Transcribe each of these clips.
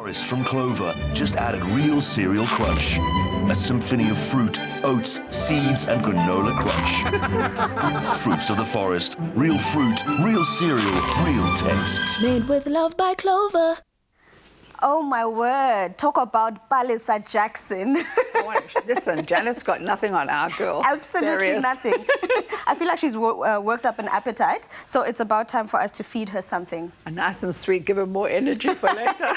Forest from Clover just added real cereal crunch. A symphony of fruit, oats, seeds, and granola crunch. Fruits of the Forest. Real fruit, real cereal, real taste. Made with love by Clover. Oh my word, talk about Palisa Jackson. Listen, Janet's got nothing on our girl. Absolutely Serious. nothing. I feel like she's worked up an appetite, so it's about time for us to feed her something. A nice and sweet, give her more energy for later.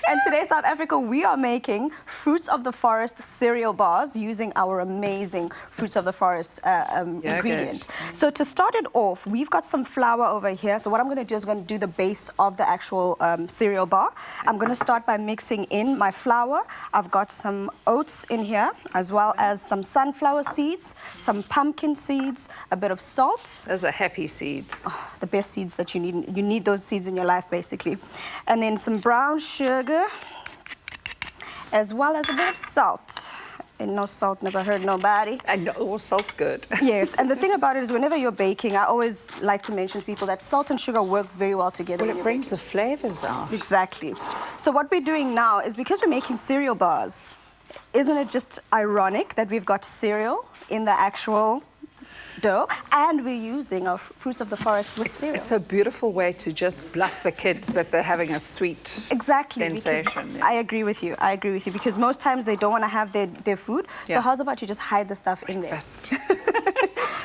And today, South Africa, we are making Fruits of the Forest cereal bars using our amazing Fruits of the Forest ingredient. So to start it off, we've got some flour over here. So what I'm going to do is going to do the base of the actual cereal bar. I'm going to start by mixing in my flour. I've got some oats in here, as well as some sunflower seeds, some pumpkin seeds, a bit of salt. Those are happy seeds. Oh, the best seeds that you need. You need those seeds in your life, basically. And then some brown sugar, as well as a bit of salt. And no salt never hurt nobody. And all salt's good. Yes, and the thing about it is whenever you're baking, I always like to mention to people that salt and sugar work very well together. Well, it brings the flavors out. Exactly. So what we're doing now is, because we're making cereal bars, isn't it just ironic that we've got cereal in the actual dough, and we're using our Fruits of the Forest with cereal? It's a beautiful way to just bluff the kids that they're having a sweet sensation. I agree with you. I agree with you, because most times they don't want to have their food. Yeah. So how's about you just hide the stuff in there? Breakfast.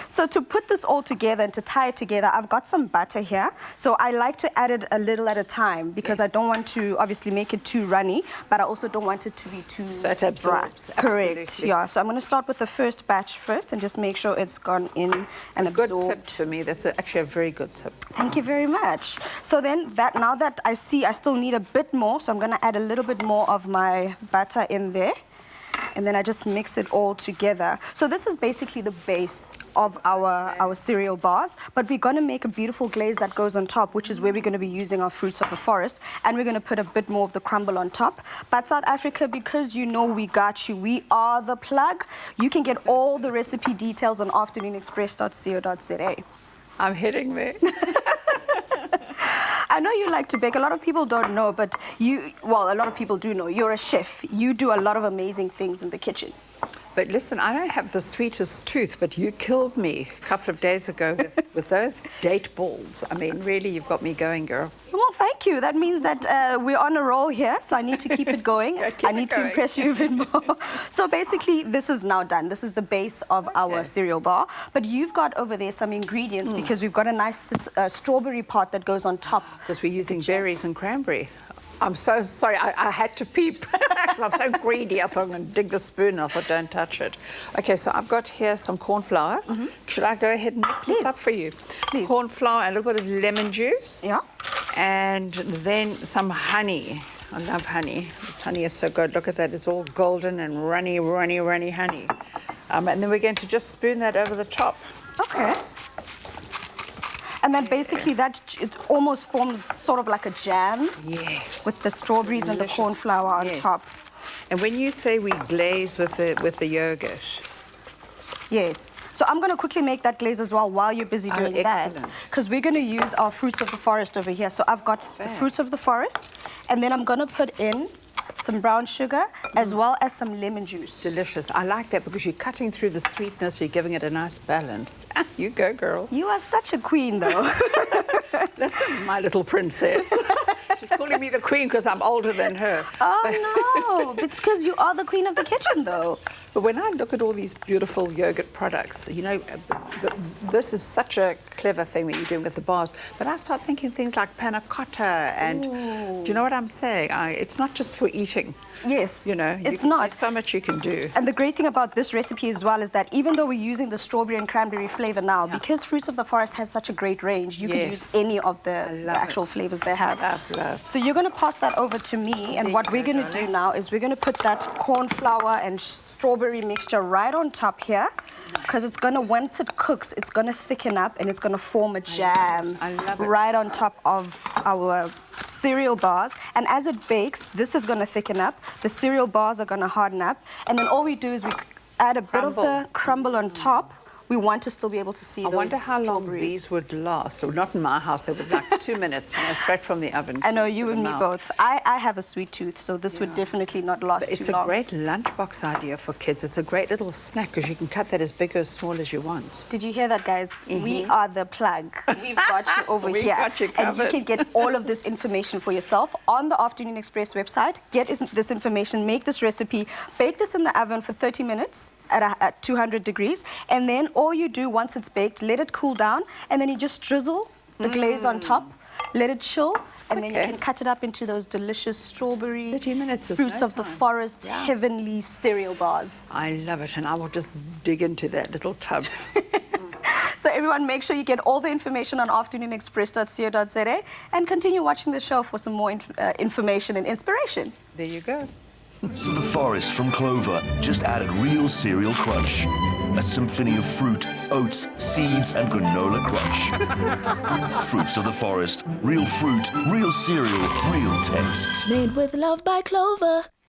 So to put this all together and to tie it together, I've got some butter here. So I like to add it a little at a time, because I don't want to obviously make it too runny, but I also don't want it to be too So it absorbs. dry. Correct. Absolutely. Yeah. So I'm going to start with the first batch first and just make sure it's gone in and Good absorbed. tip to me. That's actually a very good tip. Thank you very much. So then now that I see I still need a bit more, so I'm going to add a little bit more of my butter in there. And then I just mix it all together. So this is basically the base of our cereal bars, but we're going to make a beautiful glaze that goes on top, which is where we're going to be using our Fruits of the Forest, and we're going to put a bit more of the crumble on top. But South Africa, because you know we got you, we are the plug. You can get all the recipe details on afternoonexpress.co.za. I'm heading there. I know you like to bake. A lot of people don't know, but a lot of people do know. You're a chef. You do a lot of amazing things in the kitchen. But listen, I don't have the sweetest tooth, but you killed me a couple of days ago with those date balls. I mean, really, you've got me going, girl. Well, thank you. That means that we're on a roll here, so I need to keep it going. I need to impress you a bit more. So basically, this is now done. This is the base of our cereal bar. But you've got over there some ingredients, because we've got a nice strawberry part that goes on top. Because we're using berries and cranberry. I'm so sorry, I had to peep, because I'm so greedy. I thought I'm going to dig the spoon, and I thought, don't touch it. Okay, so I've got here some corn flour. Should I go ahead and mix this up for you? Please. Corn flour and a little bit of lemon juice. Yeah. And then some honey. I love honey. This honey is so good. Look at that, it's all golden and runny, runny, runny honey. And then we're going to just spoon that over the top. Okay. And then basically it almost forms sort of like a jam. Yes. With the strawberries and the Delicious. corn flour on top. And when you say we glaze with the yogurt. Yes. So I'm going to quickly make that glaze as well while you're busy doing that. excellent. Because we're going to use our Fruits of the Forest over here. So I've got the Fruits of the Forest, and then I'm going to put in some brown sugar, as well as some lemon juice. Delicious. I like that, because you're cutting through the sweetness, you're giving it a nice balance. You go, girl. You are such a queen, though. Listen, my little princess. She's calling me the queen because I'm older than her. Oh, no. It's because you are the queen of the kitchen, though. But when I look at all these beautiful yogurt products, you know, this is such a clever thing that you're doing with the bars. But I start thinking things like panna cotta and, do you know what I'm saying? It's not just for eating. Yes, You know, it's not. There's so much you can do. And the great thing about this recipe as well is that even though we're using the strawberry and cranberry flavor now, because Fruits of the Forest has such a great range, you can use any of the actual flavors they have. Love. So you're going to pass that over to me, and what we're going to do now is we're going to put that corn flour and strawberry mixture right on top here, because it's going to, once it cooks, it's going to thicken up and it's going to form a jam right on top of our cereal bars. And as it bakes, this is going to thicken up, the cereal bars are going to harden up, and then all we do is we add a bit of the crumble on top we want to still be able to see I those wonder how long strawberries. these would last. So not in my house, they would like 2 minutes, straight from the oven. I know, to you the and me mouth. both. I have a sweet tooth, so this would definitely not last But it's too long. a great lunchbox idea for kids. It's a great little snack because you can cut that as big or as small as you want. Did you hear that, guys? We are the plug. We've got you over We've here. got you And you covered. can get all of this information for yourself on the Afternoon Express website. Get this information, make this recipe, bake this in the oven for 30 minutes at 200 degrees. And then all you do once it's baked, let it cool down, and then you just drizzle the glaze on top. Let it chill, and then you quick, can cut it up into those delicious strawberry 30 minutes is fruits no of the time. forest, Yeah. heavenly cereal bars. I love it, and I will just dig into that little tub. So everyone, make sure you get all the information on afternoonexpress.co.za and continue watching the show for some more information and inspiration. There you go. Fruits of the forest from Clover just added real cereal crunch. A symphony of fruit, oats, seeds, and granola crunch. Fruits of the forest. Real fruit, real cereal, real taste. Made with love by Clover.